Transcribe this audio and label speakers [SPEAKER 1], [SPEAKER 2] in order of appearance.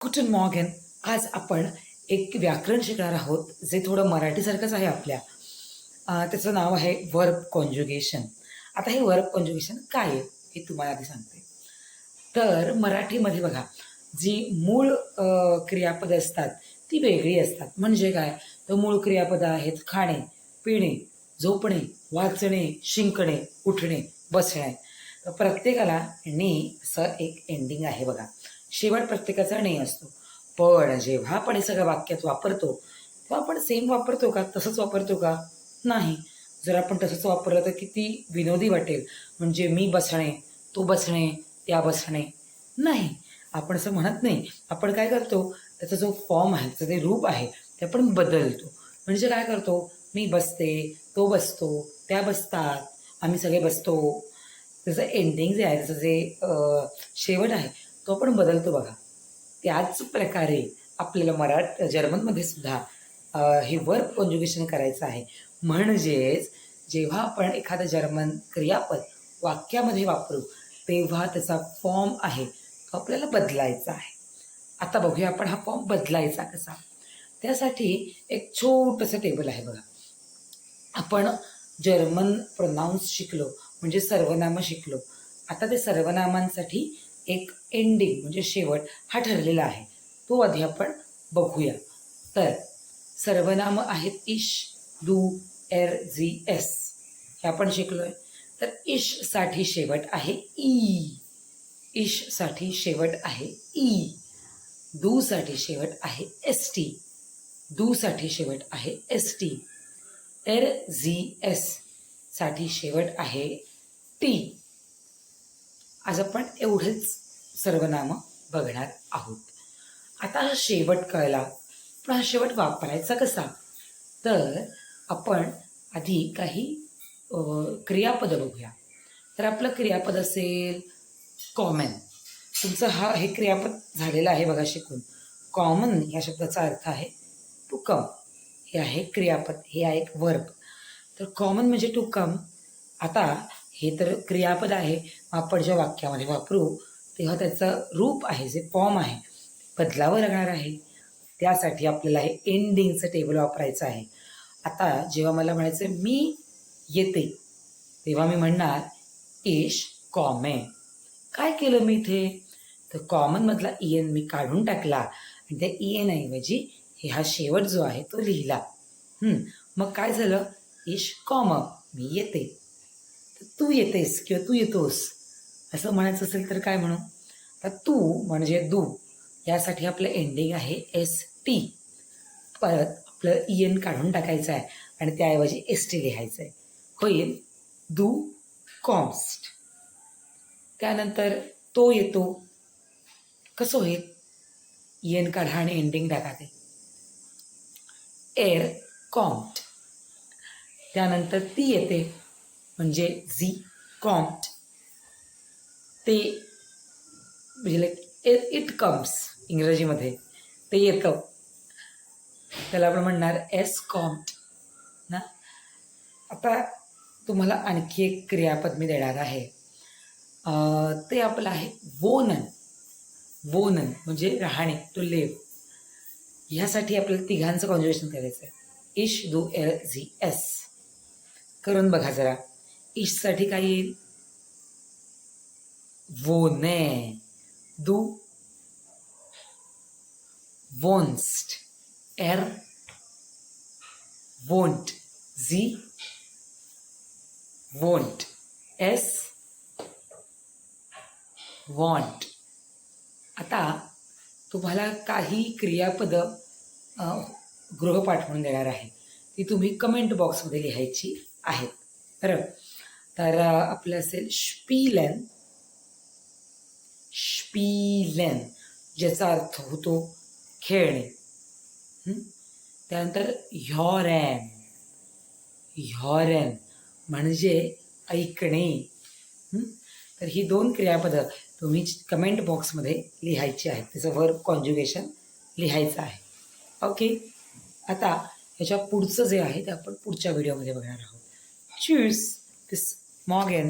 [SPEAKER 1] गुटन Morgan. आज आपण एक व्याकरण शिकणार आहोत जे थोडं मराठीसारखंच आहे आपल्या. त्याचं नाव आहे वर्ब कॉन्जुगेशन. आता हे वर्ब कॉन्जुगेशन काय आहे हे तुम्हाला आधी सांगते. तर मराठीमध्ये बघा, जी मूळ क्रियापदं असतात ती वेगळी असतात. म्हणजे काय, तर मूळ क्रियापदं आहेत खाणे, पिणे, झोपणे, वाचणे, शिंकणे, उठणे, बसणे. तर प्रत्येकाला ने असं एक एंडिंग आहे बघा. शेवट प्रत्येकाचा ने असतो. पण जेव्हा आपण हे सगळं वाक्यात वापरतो तेव्हा आपण सेम वापरतो का, तसंच वापरतो का? नाही. जर आपण तसंच वापरलं तर किती विनोदी वाटेल. म्हणजे मी बसणे, तो बसणे, त्या बसणे. नाही, आपण असं म्हणत नाही. आपण काय करतो, त्याचा जो फॉर्म आहे, त्याचं जे रूप आहे ते आपण बदलतो. म्हणजे काय करतो, मी बसते, तो बसतो, त्या बसतात, आम्ही सगळे बसतो. त्याचं एंडिंग जे आहे, त्याचं जे शेवट आहे तो आपण बदलतो बघा. त्याच प्रकारे आपल्याला जर्मनमध्ये सुद्धा हे वर्ब कॉन्जुगेशन करायचं आहे. म्हणजेच जेव्हा आपण एखादं जर्मन क्रियापद वाक्यामध्ये वापरू तेव्हा त्याचा फॉर्म आहे तो आपल्याला बदलायचा आहे. आता बघूया आपण हा फॉर्म बदलायचा कसा. त्यासाठी एक छोटंसं टेबल आहे बघा. आपण जर्मन प्रोनाऊन्स शिकलो, म्हणजे सर्वनामं शिकलो. आता ते सर्वनामांसाठी एक एंडिंग म्हणजे शेवट हा ठरलेला आहे, तो आधी आपण बघूया. तर सर्वनामं आहेत इश, दू, एर, झी, एस, हे आपण शिकलोय. तर इशसाठी शेवट आहे ई, इशसाठी शेवट आहे ई. दूसाठी शेवट आहे एस टी, दूसाठी शेवट आहे S T. R, Z, S साठी शेवट आहे टी. आज आपण एवढेच सर्वनामं बघणार आहोत. आता हा शेवट कळला, पण हा शेवट वापरायचा कसा. तर आपण आधी काही क्रियापदं बघूया. तर आपलं क्रियापद असेल कॉमन. तुमचं हे क्रियापद झालेलं आहे बघा शिकून. कॉमन या शब्दाचा अर्थ आहे टू कम. हे आहे क्रियापद, हे आहे एक वर्ब. तर कॉमन म्हणजे टू कम. आता हे तर क्रियापद आहे, आपण जेव्हा वाक्यामध्ये वापरू तेव्हा त्याचं रूप आहे, जे फॉर्म आहे बदलावं लागणार आहे. त्यासाठी आपल्याला हे एंडिंगचं टेबल वापरायचं आहे. आता जेव्हा मला म्हणायचं मी येते तेव्हा मी म्हणणार इश कॉमे. काय केलं मी इथे, तर कॉमनमधला एन मी काढून टाकला आणि त्या एन ऐवजी हे हा शेवट जो आहे तो लिहिला. मग काय झालं, इश कॉम, मी येते. तर तू येतेस किंवा तू येतोस असं म्हणायचं असेल तर काय म्हणू, तर तू म्हणजे दू, यासाठी आपलं एंडिंग आहे एस टी. परत आपलं एन काढून टाकायचं आहे आणि त्याऐवजी एस टी लिहायचं आहे. होईल दू कॉम्स्ट. त्यानंतर तो येतो, कसं होईल, एन काढा आणि एंडिंग टाका ते एर कॉम्ट. त्यानंतर ती येते म्हणजे झी कॉम्ट. ते म्हणजे इट कम्स इंग्रजीमध्ये, ते येतं, त्याला आपण म्हणणार एस कॉम्ट ना. आता तुम्हाला आणखी एक क्रियापद मी देणार आहे. ते आपलं आहे वोनन. वोनन म्हणजे राहणे, टू लिव्ह. ह्यासाठी आपल्याला तिघांचं कॉन्ज्युगेशन करायचं आहे. इश, दू, एर, झी, एस. करून बघा जरा. इशसाठी काय येईल, वोने. दू वोन्स्ट, एर वोंट, झी वोंट, एस वॉन्ट. आता तुम्हाला काही क्रियापदं गृहपाठ म्हणून देणार आहे, ती तुम्ही कमेंट बॉक्समध्ये लिहायची आहेत. बरं, तर आपलं असेल स्पीलेन. स्पीलेन ज्याचा अर्थ होतो खेळणे. त्यानंतर ह्यॉरॅन. ह्यॉरॅन म्हणजे ऐकणे. तर ही दोन क्रियापदं तुम्ही कमेंट बॉक्समध्ये लिहायची आहेत, त्याचं वर्ब कॉन्ज्युगेशन लिहायचं आहे. ओके. आता ह्याच्या पुढचं जे आहे ते आपण पुढच्या व्हिडिओमध्ये बघणार आहोत. चूज दिस मॉर्गन.